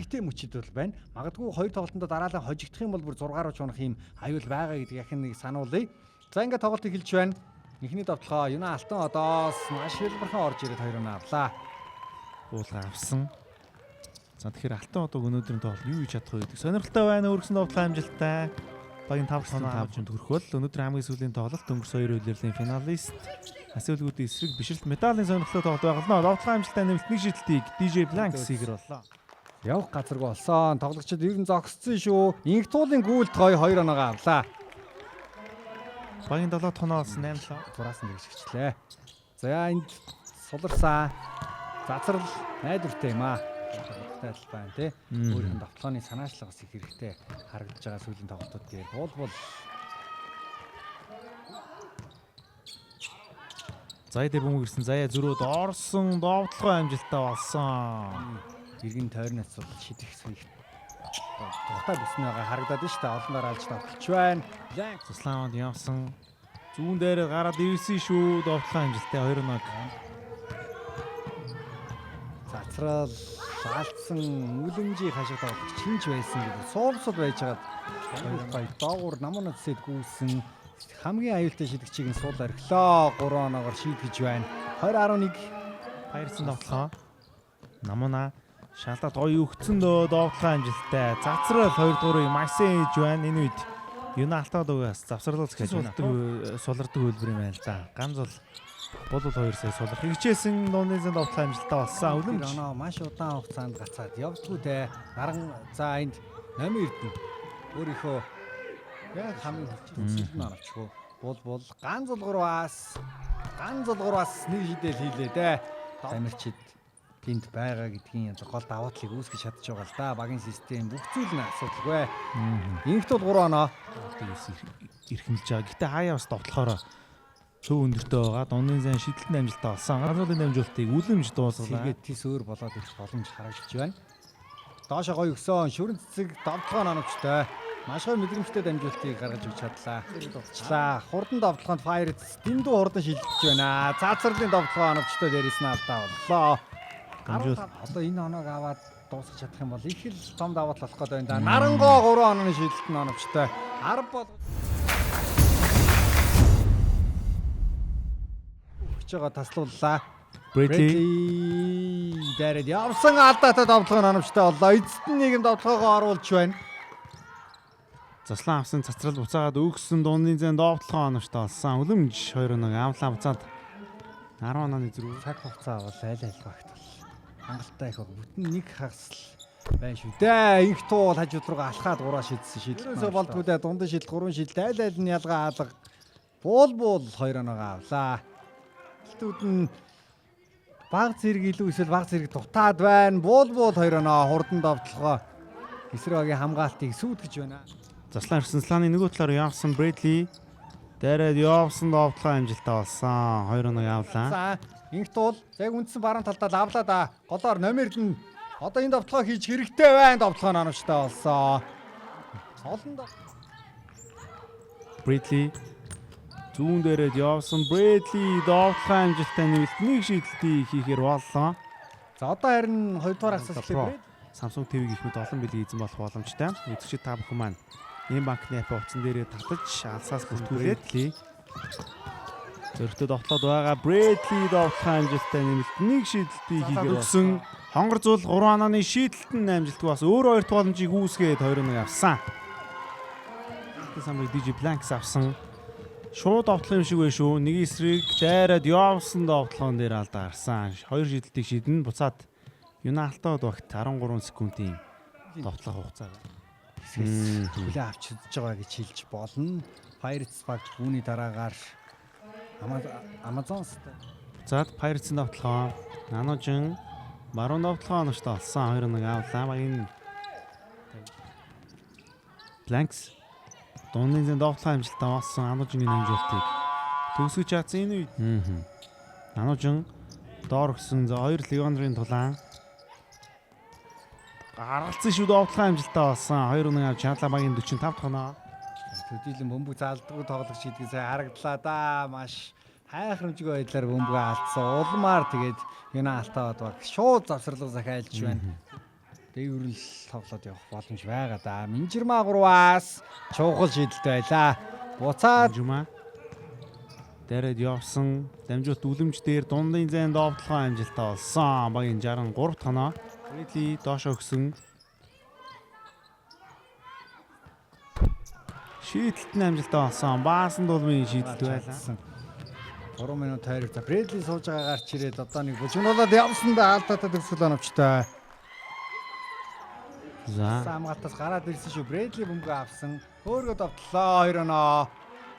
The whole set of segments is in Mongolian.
эмгтэй мөчид бол байна. Магадгүй хоёр тоглолтонд дараалан хожигдох юм бол бүр 6 руу чунах юм аюул байгаа гэдгийг ахин нэг сануулъя. За ингээд тоглолт эхэлж байна. Эхний давталгаа Юна Алтан одоос маш хэлбэрхэн орж ирээд 2-1 авлаа. Уулга авсан. За тэгэхээр Алтан одоо өнөөдрийн тоглолт юу хийж чадах вэ гэдэг сонирхолтой байна. Өргөсөн давталгаа амжилттай. Багийн 5-5 төгрөх бол өнөөдөр хамгийн сүүлийн тоглолт өнгөрсөн 2 үлрэлийн финалист Асуулгуудын эсрэг бишрэлт медалийн сонирхолтой тоглолт болно. Давталгаа амжилттай нэмэлт нэг шийдэлтийг DJ Blanks хийгэр боллоо. Явах газаргүй болсон. Тоглогчид ер нь зогссон шүү. Инх туулын гүйлт 2-1 авлаа. Багийн 7 тоноо болсон 8-7. Тураас нь гიშгчлээ. За энд суларсан. Зацрал найдвартай юм аа. Тоглолттой адил байна тий. Өөрийнх нь давталгааны санаачлага бас их хэрэгтэй харагдаж байгаа сүүлийн тоглолтууд дээр бол Зая дээр бөмбөг ирсэн. Зая зөрөөд орсон довтлогоо амжилттай болсон. Иргэн тойрноос бол шидэх сүйх тухтай бүснээгээ харагдаад нь шүү дээ. Олон дараа алж давталч байна. Заслаамд явсан. Зүүн дээр гараад ирсэн шүү. Довтлогоо амжилттай 2-1. Зацрал шаалцсан үлэмжийн хашиг тоглолт чинж байсан гэдэг суулсууд байж байгаад гой доогуур намуунад сэд гүйсэн хамгийн аюултай шидэгчийг нь суул орхилоо 3-1-оор шийдгэж байна. 20-11 Пайрсан довтлогоо. Намуна шалдаад гоё өгцөн довтлогоо амжилттай. Зацрал 2 дуурыг Максен хийж байна. Энэ үед Юна Алтаад угаас завсарлуулж гэж байна. Сулардаг хөлбөр юм байна л да. Ганц бол 2 сая сулрах хичээсэн дуунысын довтлогоо амжилттай болсон. Үлэмж маш удаан хугацаанд гацаад явдггүй те. Наран за энд номын эрдэнэ өөрийнхөө яг хамгийн хүчтэй нь авчихгүй. Бол ганц зулгуураас нэг шидэл хийлээ те. Тамирчид тэнд байгаа гэдгийн гол даваа талыг үүсгэж чадчих байгаа л да. Багийн систем бүх зүйл нь асуудалгүй. Инхт бол 3-1 эрхэмлж байгаа. Гэтэ хаяа бас довтлохоор төв өндөртэй байгаа. Дунны зан шидэлтэн амжилттай болсон. Ганцуудын амжилтыг үлэмж дуусгалаа. Тэгээд тис өөр болоод ирэх боломж харагдаж байна. Доошо гоё өгсөн. Шүрэн цэцэг довтлогоо нанавчтай. Маш гоё мэдрэмжтэй дамжуултыг гаргаж өгч чадлаа. Довтлаа. Хурдан довтлогоонд Fire дэндүү хурдан шилжиж байна. Цаацралын довтлогоо нанавчтай дээрээс нь алдаа боллоо. Одоо энэ оноог аваад дуусгах чадах юм бол их л том даваа талах гээд байна да. Нарангоо 3 ононы шилжилт нанавчтай. 10 бол байгаа таслууллаа. Брэдли дээрээ явсан алдаатай довтлого нанамжтай боллоо. Эцэст нь нэгэн довтлогоо оруулж байна. Заслан авсан цацрал буцаагаад өгсөн дууны зэн довтлогоо нанамжтай болсон. Үлэмж 2-1 авлаа буцаад 10 онооны зэрэг цаг хугацаа бол айл багт бол хангалттай их баг. Бүтэн нэг хагас байна шүү дээ. Инх туул хажууд руугаа алхаад 3 шидсэн шидэлтээс болдгоо дээ. Дундын шидэл 3 шидэл айл нь ялгаа алга. Буул 2-1 авлаа. Түүд нь баг зэрэг илүү эсвэл баг зэрэг дутаад байна. Буул 2-1 хурдан довтлогоо эсрэг багийн хамгаалтыг сүйтгэж байна. Заслан Арсенланы нөгөө талаар явсан Брэдли дээрээ явсан довтлогоо амжилттай болсон. 2-1 явлаа. За инх туул яг үндсэн баруун талдаа лавлаа да. Голоор номерд нь одоо энэ довтлогоо хийж хэрэгтэй байна. Довтлогоо нанамжтай болсон. Олон Брэдли зүүн дээрээ явсан Брэдли довтлогоо амжилттай нэмэлт нэг шийдэлтийг хийхээр боллоо. За одоо харин 2 дугаар асуулт Samsung TV-г их мэд олон билег эзэн болох боломжтой. Үзэгчид та бүхэн маань энэ банкны апп утсан дээрээ татаж алсаас бүртгүүлээд зөрөгтэй довтлоод байгаа Брэдли довтлогоо амжилттай нэмэлт нэг шийдэлтийг хийгээд өгсөн. Хонгор зул 3 онооны шийдэлтэн амжилтгүй бас өөр 2 дахь боломжийг үүсгээд 2-1 авсан. Самбай DJ Blanks авсан. Шууд довтлох юм шиг байна шүү. Нэг эсрэг дайраад явсан довтлогоон дээр алдаа гарсан. 2 шийдэлтийг шийдэн буцаад Юна Алтаад багт 13 секундын довтлох хугацаа. Хүлээ авч үзэж байгаа гэж хэлж болно. Pirates баг үүний дараагаар Amazon буцаад Pirates-ийн довтлогоо Наножин баруун довтлогоо нуштай болсон. 2-1 авлаа. Багийн Blanks Дунны зэн довтлогоо амжилттай болсон. Наножингийн хэмжүүлтийг төгсгөж чадсан энэ үед. Наножин доор өгсөн 2 Легондрын тулаан гаргалцсан шүү довтлогоо амжилттай болсон. 2-1 авч чадлаа. Багийн 45 тоноо. Төдийлөн бөмбөг заалдаггүй тоглогч гэдгийг сайн харагдлаа да. Маш хайхрамжгүй байдлаар бөмбөгөө алдсан. Улмаар тэгээд Юна Алтаад баг шууд завсарлага захиалж байна. дэврэл тоглоод явах боломж байгаа да. Минжирма 3-аас чухал шийдэлт байлаа. Буцаад Жума. Дээрээ явсан дамжуулт үлэмж дээр дундын зайн довтлогоо амжилттай болсон. Багийн 63 тоноо. Брэдли доошоо өгсөн. Шийдэлт нь амжилттай болсон. Баасан дулмын шийдэлт байлаа. 3 минут хайр. За Брэдли сууж байгаа гарч ирээд одоо нэг бүжгнуулаад явсан да алдаатай төгсгөл оновчтой. За. Хамгаалтаас гараад ирсэн шүү. Брэдли бөмбөг авсан. Хөөргөө довтлоо 2 оноо.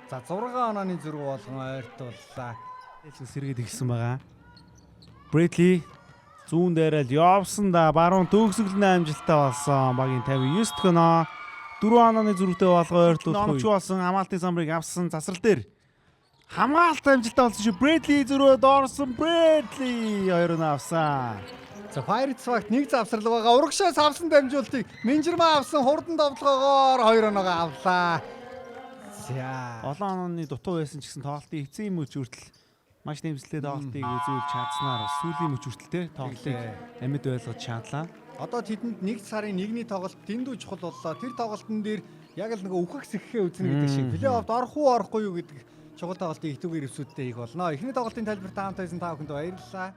За 6 онооны зүрх болгон ойртууллаа. Хэлс сэргээд ирсэн байгаа. Брэдли зүүн дээрэл явсан да баруун төгсгөлний амжилттай болсон. Багийн 59 дэх оноо. 4 онооны зүрхтэй болгоо ойрлуулах. Номч болсон хамгаалтын самбарыг авсан засрал дээр. Хамгаалт амжилттай болсон шүү. Брэдли зүрхөө доорсон. Брэдли 2 оноо авсан. За Pirates багт нэг завсрал байгаа. Урагшаас авсан дамжуултыг Минжирма авсан хурдан довтлогоогоор 2 оноогоо авлаа. За. Олон онооны дутуу байсан ч гэсэн тоглолтын эцсийн мөч хүртэл маш нэмслээд тоглолтыг үзүүлж чадсанаар сүүлийн мөч хүртэл те тоглолтыг амьд ойлгож чадлаа. Одоо тэдэнд 1 сарын 1-ний тоглолт дэндүү чухал боллоо. Тэр тоглолтын дээр яг л нөгөө үхэх сэххээ үзнэ гэдэг шиг плей-оффд орох уу орохгүй юу гэдэг чухал тоглолтыг итүүгээр эвсүүдтэй хийх болно. Эхний тоглолтын тайлбар таамтай байсан та бүхэнд баярлалаа.